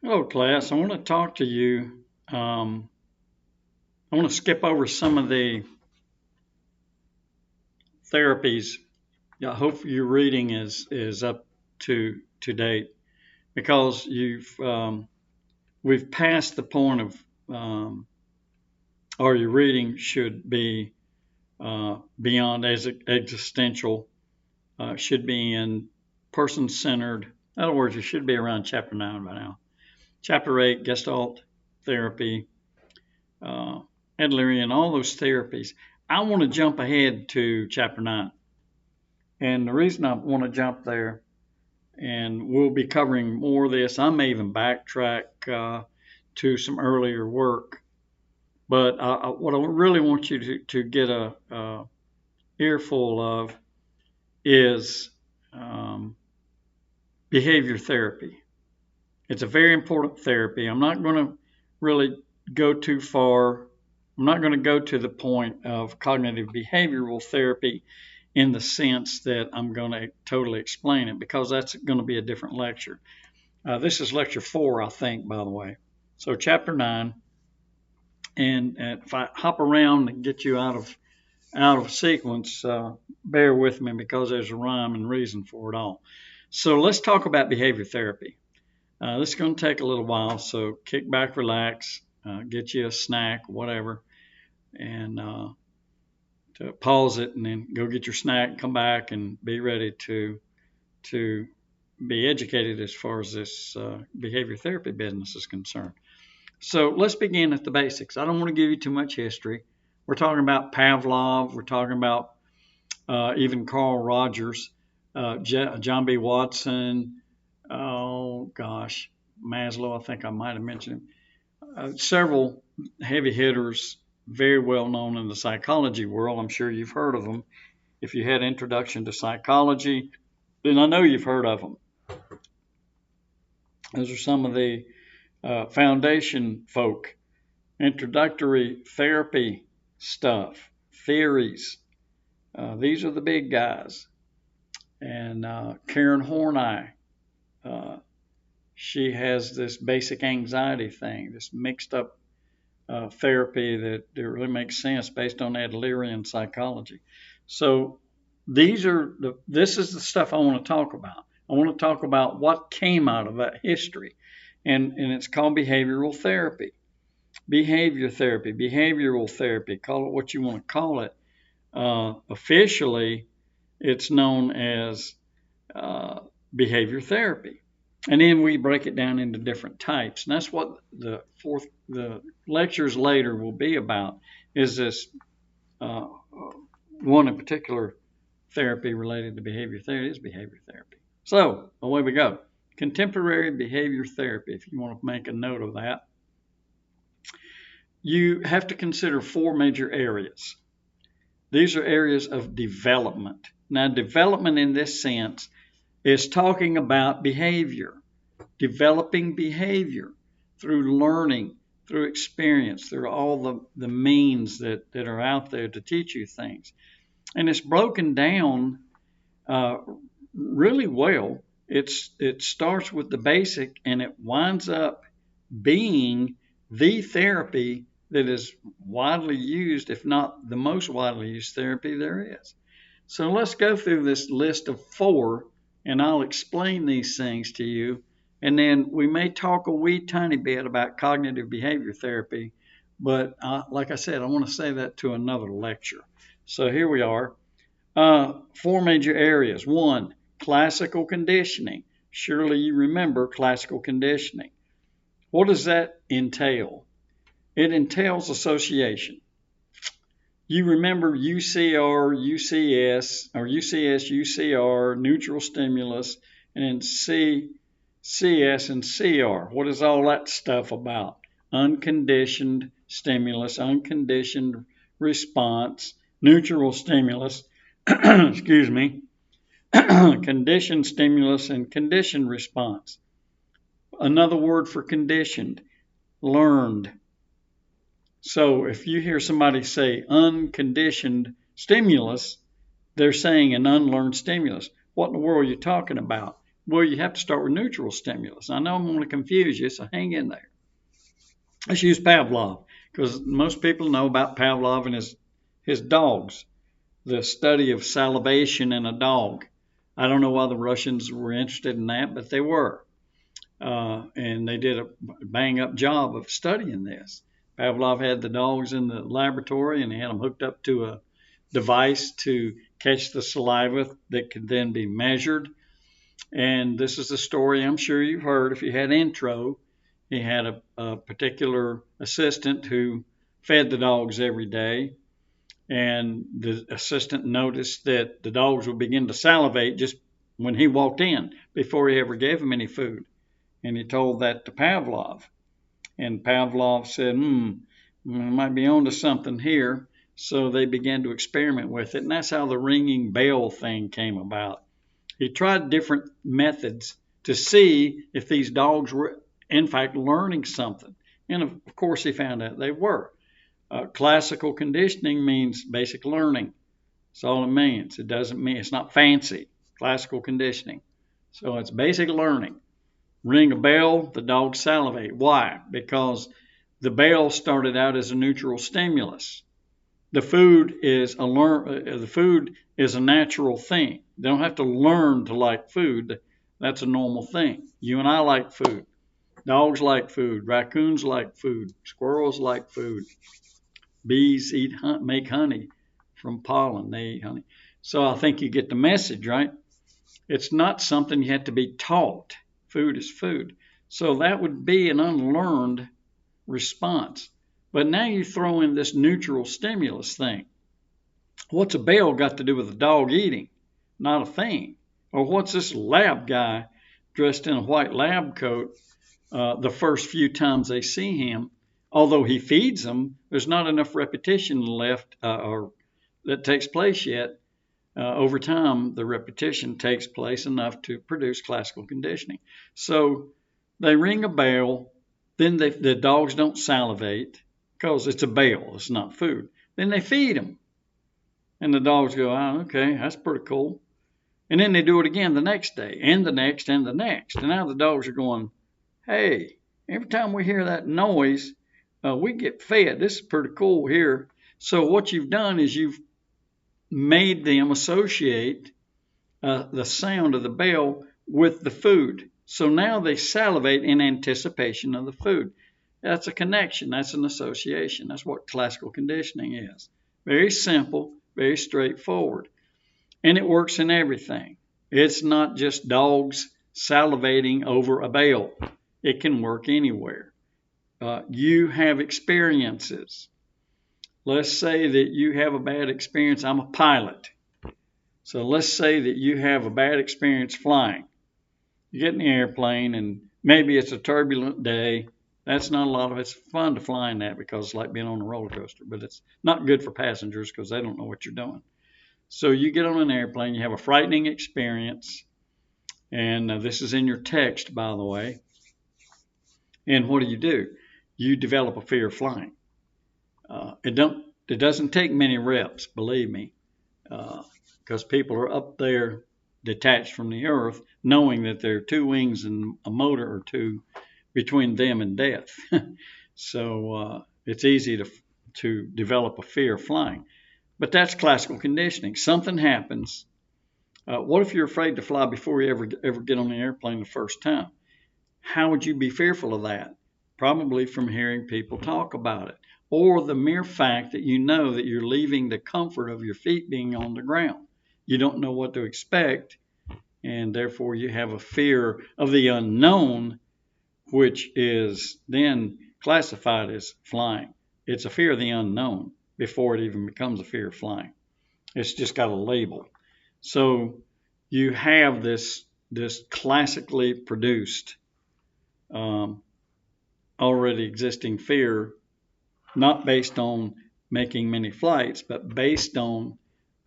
Hello, class. I want to talk to you. I want to skip over some of the therapies. I hope your reading is up to date because we've passed the point of or your reading should be beyond as existential. Should be in person centered. In other words, you should be around chapter 9 by now. Chapter 8, Gestalt therapy, uh, Adlerian, all those therapies. I want to jump ahead to chapter 9. And the reason I want to jump there, and we'll be covering more of this, I may even backtrack to some earlier work. But what I really want you to get a earful of is behavior therapy. It's a very important therapy. I'm not going to really go too far. I'm not going to go to the point of cognitive behavioral therapy in the sense that I'm going to totally explain it because that's going to be a different lecture. This is lecture 4, I think, by the way. So chapter 9, and if I hop around and get you out of sequence, bear with me because there's a rhyme and reason for it all. So let's talk about behavior therapy. This is going to take a little while, so kick back, relax, get you a snack, whatever, and to pause it and then go get your snack, come back, and be ready to be educated as far as this behavior therapy business is concerned. So let's begin at the basics. I don't want to give you too much history. We're talking about Pavlov. We're talking about even Carl Rogers, John B. Watson. Oh gosh, Maslow. I think I might have mentioned him. Several heavy hitters, very well known in the psychology world. I'm sure you've heard of them. If you had Introduction to Psychology, then I know you've heard of them. Those are some of the foundation folk, introductory therapy stuff, theories. These are the big guys. And Karen Horney, she has this basic anxiety thing, this mixed up therapy that really makes sense based on Adlerian psychology. So this is the stuff I want to talk about. I want to talk about what came out of that history, and it's called behavioral therapy. Behavior therapy, behavioral therapy, call it what you want to call it. Officially, it's known as behavior therapy. And then we break it down into different types. And that's what the lectures later will be about, is this one in particular therapy related to behavior therapy is behavior therapy. So away we go. Contemporary behavior therapy, if you want to make a note of that. You have to consider 4 major areas. These are areas of development. Now, development in this sense is talking about behavior, developing behavior through learning, through experience, through all the means that are out there to teach you things. And it's broken down really well. It starts with the basic and it winds up being the therapy that is widely used, if not the most widely used therapy there is. So let's go through this list of 4, and I'll explain these things to you. And then we may talk a wee tiny bit about cognitive behavior therapy, but like I said, I want to save that to another lecture. So here we are. 4 major areas. 1, classical conditioning. Surely you remember classical conditioning. What does that entail? It entails association. You remember UCR, UCS, or UCS, UCR, neutral stimulus, and then CS and CR. What is all that stuff about? Unconditioned stimulus, unconditioned response, neutral stimulus, excuse me, conditioned stimulus, and conditioned response. Another word for conditioned, learned. So if you hear somebody say unconditioned stimulus, they're saying an unlearned stimulus. What in the world are you talking about? Well, you have to start with neutral stimulus. I know I'm going to confuse you, so hang in there. Let's use Pavlov, because most people know about Pavlov and his dogs, the study of salivation in a dog. I don't know why the Russians were interested in that, but they were. And they did a bang up job of studying this. Pavlov had the dogs in the laboratory and he had them hooked up to a device to catch the saliva that could then be measured. And this is a story I'm sure you've heard if you had intro. He had a particular assistant who fed the dogs every day. And the assistant noticed that the dogs would begin to salivate just when he walked in before he ever gave them any food. And he told that to Pavlov. And Pavlov said, might be onto something here. So they began to experiment with it. And that's how the ringing bell thing came about. He tried different methods to see if these dogs were, in fact, learning something. And of course, he found out they were. Classical conditioning means basic learning. That's all it means. It doesn't mean, it's not fancy. Classical conditioning. So it's basic learning. Ring a bell, the dogs salivate. Why? Because the bell started out as a neutral stimulus. The food is a natural thing. They don't have to learn to like food. That's a normal thing. You and I like food. Dogs like food. Raccoons like food. Squirrels like food. Bees make honey from pollen. They eat honey. So I think you get the message, right? It's not something you have to be taught. Food is food. So that would be an unlearned response. But now you throw in this neutral stimulus thing. What's a bell got to do with a dog eating? Not a thing. Or what's this lab guy dressed in a white lab coat the first few times they see him? Although he feeds them, there's not enough repetition left or that takes place yet. Over time, the repetition takes place enough to produce classical conditioning. So they ring a bell, then the dogs don't salivate because it's a bell, it's not food. Then they feed them. And the dogs go, oh, okay, that's pretty cool. And then they do it again the next day, and the next, and the next. And now the dogs are going, hey, every time we hear that noise, we get fed. This is pretty cool here. So what you've done is you've made them associate the sound of the bell with the food. So now they salivate in anticipation of the food. That's a connection. That's an association. That's what classical conditioning is. Very simple, very straightforward. And it works in everything. It's not just dogs salivating over a bell. It can work anywhere. You have experiences. Let's say that you have a bad experience. I'm a pilot. So let's say that you have a bad experience flying. You get in the airplane and maybe it's a turbulent day. That's not a lot of it's fun to fly in that because it's like being on a roller coaster, but it's not good for passengers because they don't know what you're doing. So you get on an airplane, you have a frightening experience, and this is in your text, by the way. And what do? You develop a fear of flying. It doesn't take many reps, believe me, because people are up there detached from the earth, knowing that there are two wings and a motor or two between them and death. So it's easy to develop a fear of flying. But that's classical conditioning. Something happens. What if you're afraid to fly before you ever get on the airplane the first time? How would you be fearful of that? Probably from hearing people talk about it, or the mere fact that you know that you're leaving the comfort of your feet being on the ground. You don't know what to expect, and therefore you have a fear of the unknown, which is then classified as flying. It's a fear of the unknown before it even becomes a fear of flying. It's just got a label. So you have this classically produced already existing fear, not based on making many flights, but based on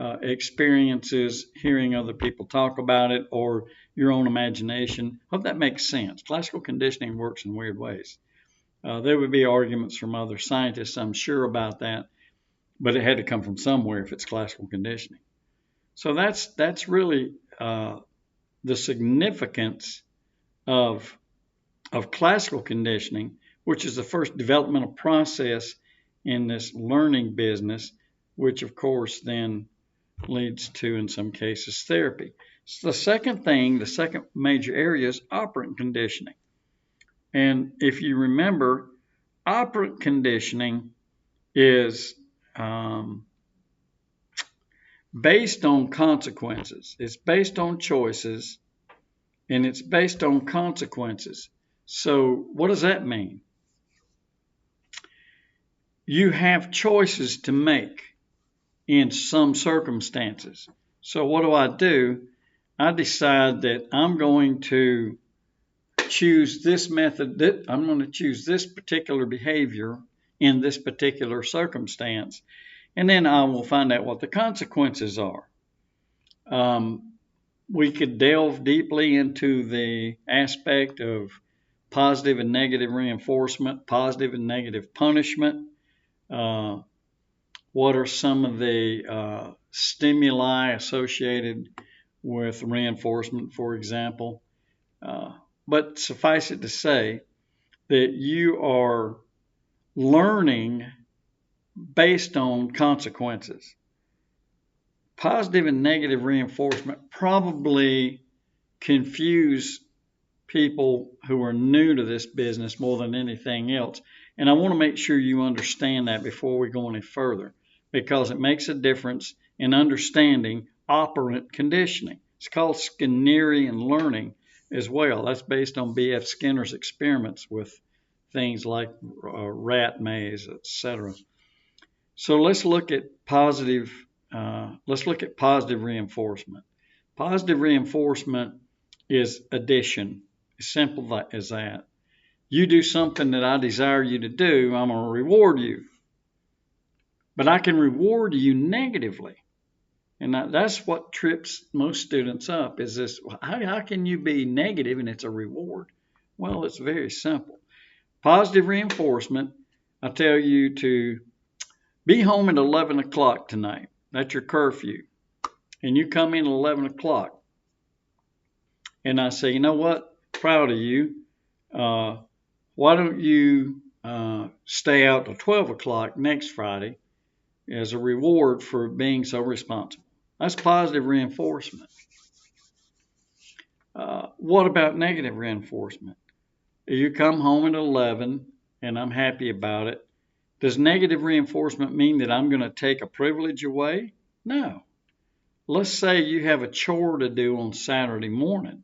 experiences, hearing other people talk about it, or your own imagination. Hope that makes sense. Classical conditioning works in weird ways. There would be arguments from other scientists, I'm sure, about that, but it had to come from somewhere if it's classical conditioning. So that's really the the significance of classical conditioning, which is the first developmental process in this learning business, which of course then leads to, in some cases, therapy. So the second major area is operant conditioning. And if you remember, operant conditioning is based on consequences. It's based on choices, and it's based on consequences. So what does that mean? You have choices to make in some circumstances. So what do? I decide that I'm going to choose this method, that I'm going to choose this particular behavior in this particular circumstance, and then I will find out what the consequences are. We could delve deeply into the aspect of positive and negative reinforcement, positive and negative punishment. What are some of the stimuli associated with reinforcement, for example? But suffice it to say that you are learning based on consequences. Positive and negative reinforcement probably confuse people who are new to this business more than anything else. And I want to make sure you understand that before we go any further, because it makes a difference in understanding operant conditioning. It's called Skinnerian learning as well. That's based on B.F. Skinner's experiments with things like rat maze, etc. So let's look at positive reinforcement. Positive reinforcement is addition. As simple as that. You do something that I desire you to do, I'm going to reward you. But I can reward you negatively. And that's what trips most students up, is this, how can you be negative and it's a reward? Well, it's very simple. Positive reinforcement, I tell you to be home at 11 o'clock tonight. That's your curfew. And you come in at 11 o'clock. And I say, you know what? Proud of you. Why don't you stay out till 12 o'clock next Friday as a reward for being so responsible? That's positive reinforcement. What about negative reinforcement? You come home at 11 and I'm happy about it. Does negative reinforcement mean that I'm going to take a privilege away? No. Let's say you have a chore to do on Saturday morning,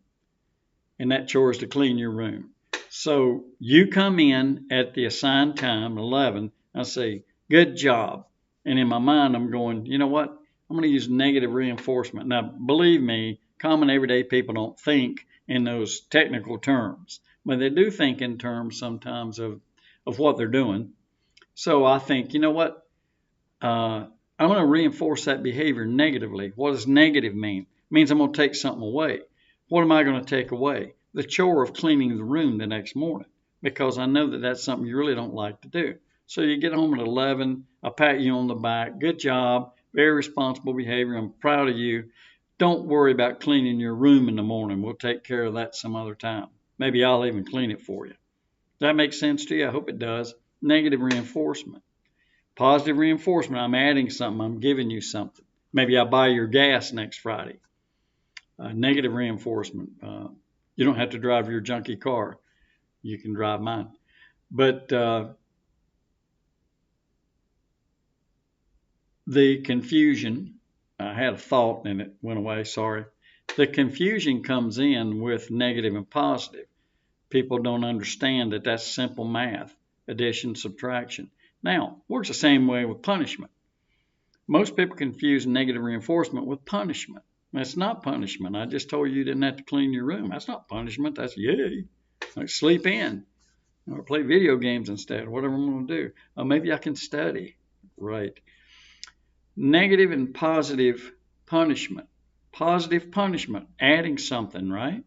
and that chore is to clean your room. So you come in at the assigned time, 11, I say, good job. And in my mind, I'm going, you know what? I'm going to use negative reinforcement. Now, believe me, common everyday people don't think in those technical terms, but they do think in terms sometimes of what they're doing. So I think, you know what? I'm going to reinforce that behavior negatively. What does negative mean? It means I'm going to take something away. What am I going to take away? The chore of cleaning the room the next morning, because I know that that's something you really don't like to do. So you get home at 11, I pat you on the back. Good job. Very responsible behavior. I'm proud of you. Don't worry about cleaning your room in the morning. We'll take care of that some other time. Maybe I'll even clean it for you. Does that make sense to you? I hope it does. Negative reinforcement. Positive reinforcement. I'm adding something. I'm giving you something. Maybe I'll buy your gas next Friday. Negative reinforcement. You don't have to drive your junky car. You can drive mine. But the confusion, I had a thought and it went away, sorry. The confusion comes in with negative and positive. People don't understand that that's simple math, addition, subtraction. Now, works the same way with punishment. Most people confuse negative reinforcement with punishment. That's not punishment. I just told you didn't have to clean your room. That's not punishment. That's yay. Like sleep in or play video games instead, whatever I'm going to do. Or maybe I can study. Right. Negative and positive punishment. Positive punishment, adding something, right?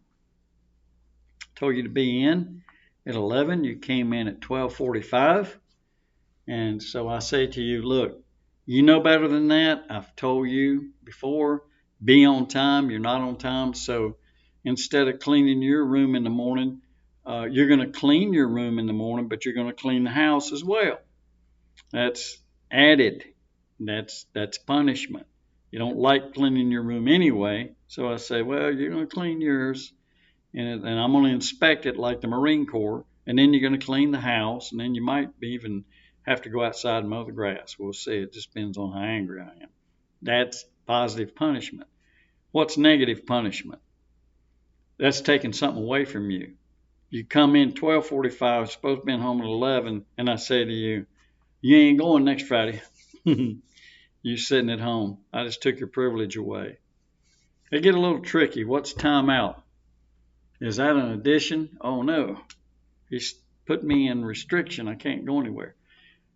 Told you to be in at 11. You came in at 12:45. And so I say to you, look, you know better than that. I've told you before, be on time. You're not on time. So instead of cleaning your room in the morning, you're going to clean your room in the morning, but you're going to clean the house as well. That's added. That's punishment. You don't like cleaning your room anyway, so I say, well, you're going to clean yours, and I'm going to inspect it like the Marine Corps, and then you're going to clean the house, and then you might even have to go outside and mow the grass. We'll see. It just depends on how angry I am. That's positive punishment. What's negative punishment? That's taking something away from you. You come in 12:45, supposed to be home at 11, and I say to you, you ain't going next Friday. You're sitting at home. I just took your privilege away. They get a little tricky. What's time out? Is that an addition? Oh no. He's put me in restriction. I can't go anywhere.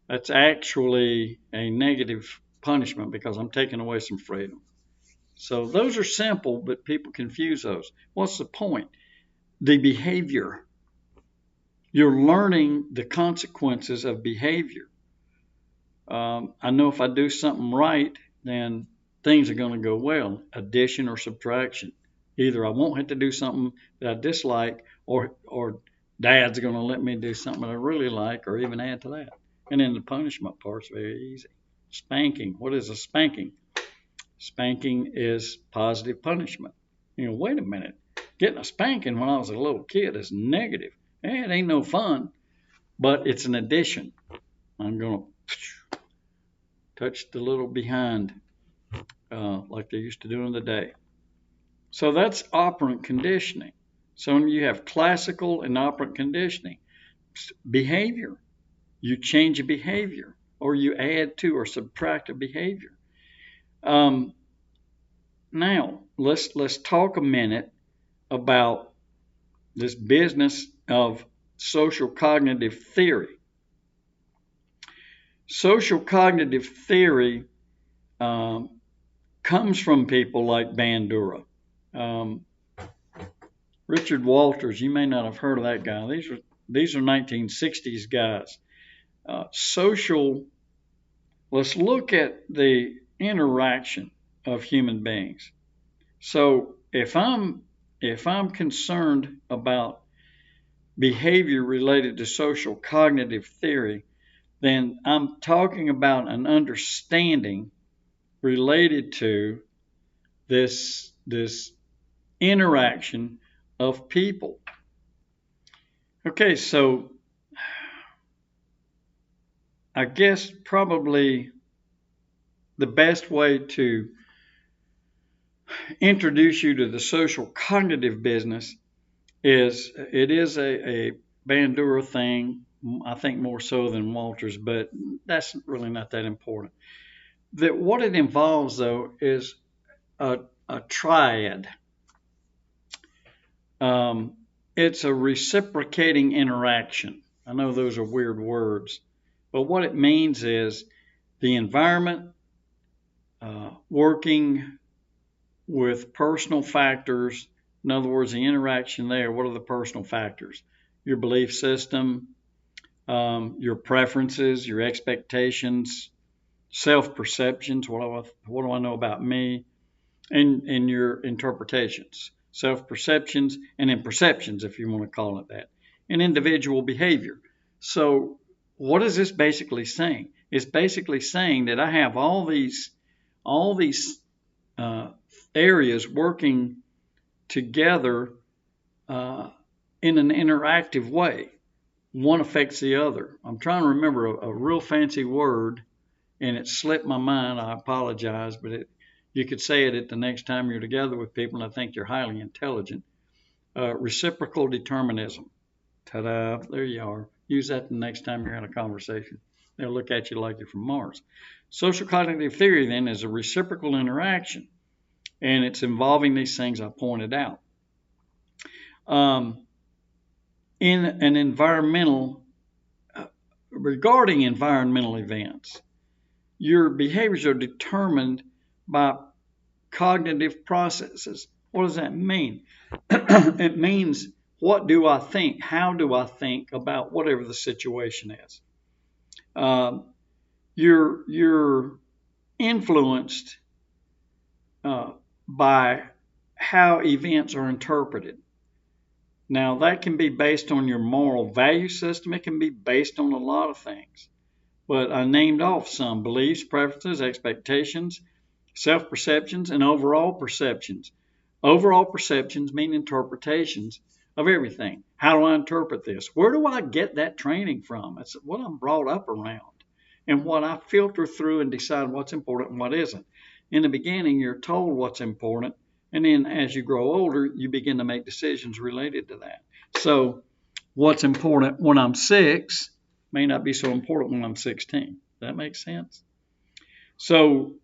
That's actually a negative punishment because I'm taking away some freedom. So those are simple, but people confuse those. What's the point? The behavior. You're learning the consequences of behavior. I know if I do something right, then things are going to go well. Addition or subtraction. Either I won't have to do something that I dislike, or Dad's going to let me do something that I really like, or even add to that. And then the punishment part's very easy. Spanking. What is a spanking? Spanking is positive punishment. Wait a minute. Getting a spanking when I was a little kid is negative. It ain't no fun, but it's an addition. I'm going to touch the little behind like they used to do in the day. So that's operant conditioning. So you have classical and operant conditioning. Behavior. You change a behavior, or you add to or subtract a behavior. Now, let's talk a minute about this business of social cognitive theory. Social cognitive theory comes from people like Bandura. Richard Walters, you may not have heard of that guy. These are 1960s guys. Let's look at the interaction of human beings. So if I'm concerned about behavior related to social cognitive theory, then I'm talking about an understanding related to this interaction of people. Okay, so I guess probably the best way to introduce you to the social cognitive business is it is a Bandura thing, I think more so than Walters, but that's really not that important. What it involves, though, is a triad. It's a reciprocating interaction. I know those are weird words, but what it means is the environment working with personal factors. In other words, the interaction there, what are the personal factors? Your belief system, your preferences, your expectations, self-perceptions, what do I know about me, and your interpretations. Self-perceptions and then perceptions, if you want to call it that, and individual behavior. So what is this basically saying? It's basically saying that I have all these areas working together in an interactive way. One affects the other. I'm trying to remember a real fancy word, and it slipped my mind. I apologize, but you could say it at the next time you're together with people, and I think you're highly intelligent. Reciprocal determinism. Ta-da, there you are. Use that the next time you're in a conversation. They'll look at you like you're from Mars. Social cognitive theory, then, is a reciprocal interaction, and it's involving these things I pointed out. In an regarding environmental events, your behaviors are determined by cognitive processes. What does that mean? It means, what do I think? How do I think about whatever the situation is? You're influenced by how events are interpreted. Now, that can be based on your moral value system. It can be based on a lot of things. But I named off some: beliefs, preferences, expectations, self-perceptions, and overall perceptions. Overall perceptions mean interpretations of everything. How do I interpret this? Where do I get that training from? It's what I'm brought up around and what I filter through and decide what's important and what isn't. In the beginning, you're told what's important, and then as you grow older, you begin to make decisions related to that. So, what's important when I'm 6 may not be so important when I'm 16. Does that make sense? So,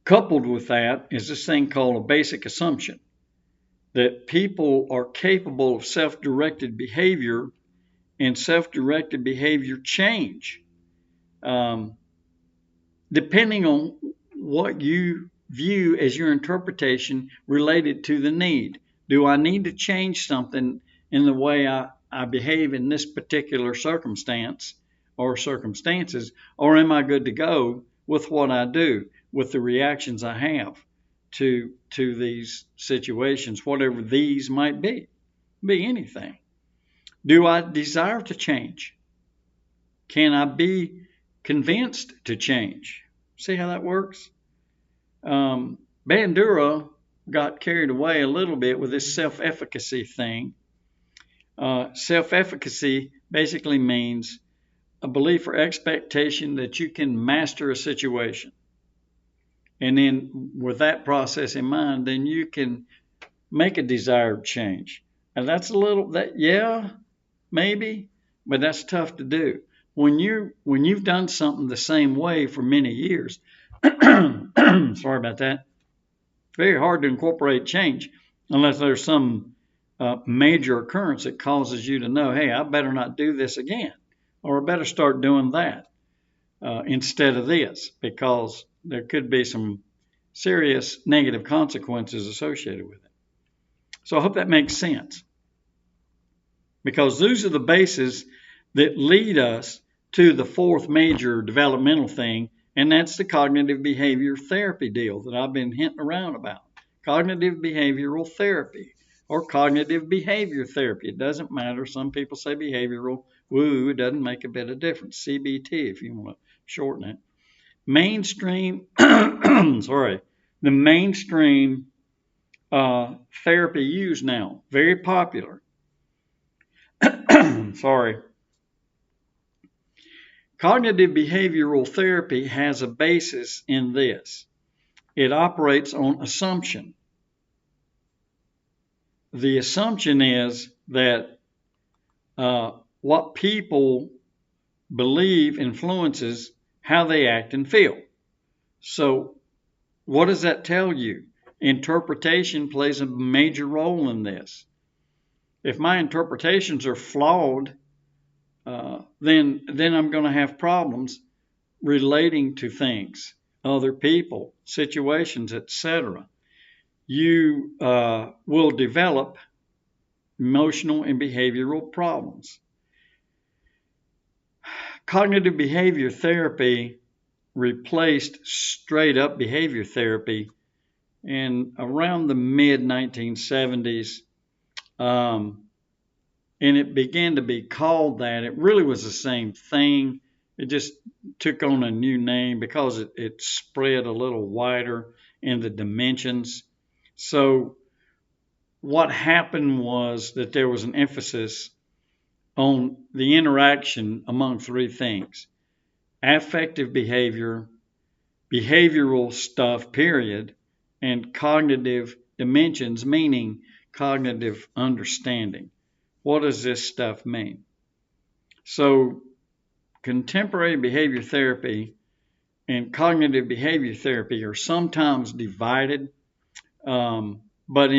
coupled with that is this thing called a basic assumption that people are capable of self-directed behavior and self-directed behavior change depending on what you view as your interpretation related to the need. Do I need to change something in the way I behave in this particular circumstance or circumstances, or am I good to go with what I do, with the reactions I have to these situations, whatever these might be anything? Do I desire to change? Can I be convinced to change? See how that works? Bandura got carried away a little bit with this self-efficacy thing. Self-efficacy basically means a belief or expectation that you can master a situation. And then with that process in mind, then you can make a desired change. And that's a little that, yeah, maybe, but that's tough to do. When you've done something the same way for many years, sorry about that, very hard to incorporate change unless there's some major occurrence that causes you to know, hey, I better not do this again, or I better start doing that instead of this, because there could be some serious negative consequences associated with it. So I hope that makes sense, because those are the bases that lead us to the fourth major developmental thing, and that's the cognitive behavior therapy deal that I've been hinting around about. Cognitive behavioral therapy or cognitive behavior therapy. It doesn't matter. Some people say behavioral. Woo, it doesn't make a bit of difference. CBT if you want to shorten it. Mainstream, sorry, the mainstream therapy used now, very popular. Sorry. Cognitive behavioral therapy has a basis in this. It operates on assumption. The assumption is that what people believe influences how they act and feel. So what does that tell you? Interpretation plays a major role in this. If my interpretations are flawed, then I'm going to have problems relating to things, other people, situations, etc. You will develop emotional and behavioral problems. Cognitive behavior therapy replaced straight up behavior therapy in around the mid 1970s. And it began to be called that. It really was the same thing. It just took on a new name because it spread a little wider in the dimensions. So what happened was that there was an emphasis on the interaction among three things: affective behavior, behavioral stuff, period, and cognitive dimensions, meaning cognitive understanding. What does this stuff mean? So contemporary behavior therapy and cognitive behavior therapy are sometimes divided, but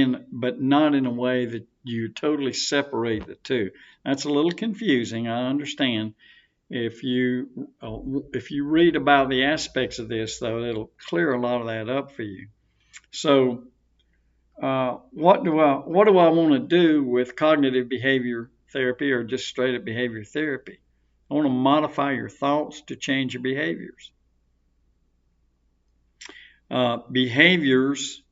not in a way that you totally separate the two. That's a little confusing, I understand. If you read about the aspects of this, though, it'll clear a lot of that up for you. So what do I want to do with cognitive behavior therapy, or just straight up behavior therapy? I want to modify your thoughts to change your behaviors. behaviors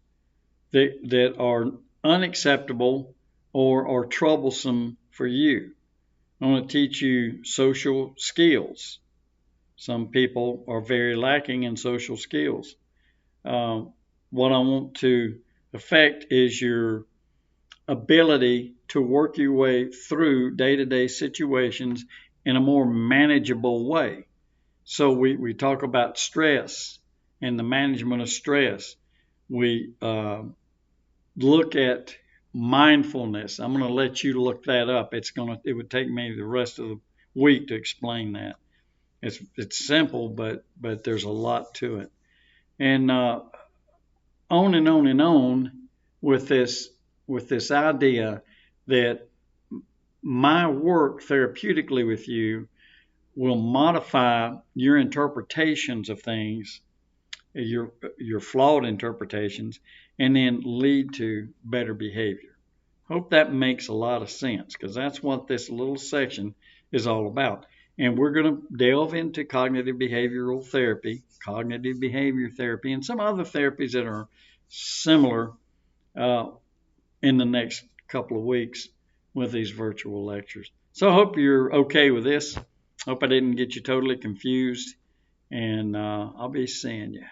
that are unacceptable or are troublesome for you. I want to teach you social skills. Some people are very lacking in social skills. What I want to affect is your ability to work your way through day-to-day situations in a more manageable way. So we talk about stress and the management of stress. We look at mindfulness. I'm going to let you look that up. It would take me the rest of the week to explain that. It's simple, but there's a lot to it. And on and on and on with this idea that my work therapeutically with you will modify your interpretations of things, your flawed interpretations, and then lead to better behavior. Hope that makes a lot of sense, because that's what this little section is all about. And we're going to delve into cognitive behavior therapy, and some other therapies that are similar uh, in the next couple of weeks with these virtual lectures. So I hope you're okay with this. Hope I didn't get you totally confused, and I'll be seeing you.